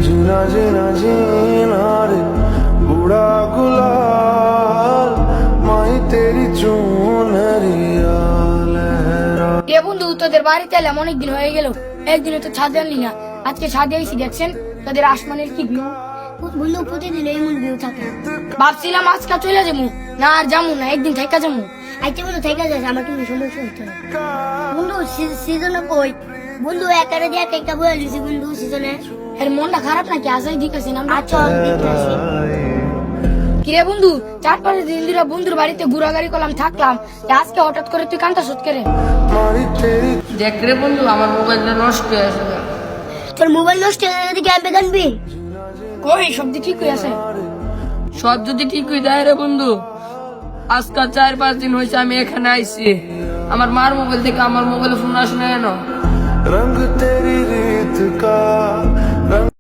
जीना जीना जीना रे बूढ़ा गुलाल माही तेरी चूनरिया लहरा। এ বন্ধু, তোদের বাড়িতে এলাম অনেকদিন হয়ে গেল, একদিনে তো ছাদে আনলি না। আজকে ছাদে এসে দেখছেন তোদের আসমানের কি ভিউ। বন্ধু প্রতিদিন এমন ভিউ থাকে। ভাবছিলাম আজকে চলে যাবো, না আর যাবো না, একদিন থেকে যাবো। আইতে বন্ধু থেকে যাচ্ছে, আমার কিন্তু সমস্যা হচ্ছে না। বন্ধু সিজনে কই বন্ধু একারে দিয়ে একটা বলে দিছি বন্ধু সিজনে। এর মনটা খারাপ নাকি? আসাই দিতেছি না। আচ্ছা দেখতে আসি। কিরে বন্ধু, 4-5 দিন ধরে বন্ধুর বাড়িতে ঘোরাঘুরি করলাম, থাকলাম, আজকে হঠাৎ করে তুই কান্তা শোধ করে। माही तेरी দেখ রে বন্ধু, আমার মোবাইলটা নষ্ট হয়ে আছে। তোর মোবাইল নষ্ট হয়ে গেলে ক্যাম্পে জানবি? কই সব ঠিক হয়ে আছে? সব যদি ঠিক হয়ে যায় রে বন্ধু, আজকাল 4-5 দিন হয়েছে আমি এখানে আইছি। আমার মার মোবাইল থেকে আমার মোবাইলে ফোন আসে না কেন? रंग तेरी रीत का रंग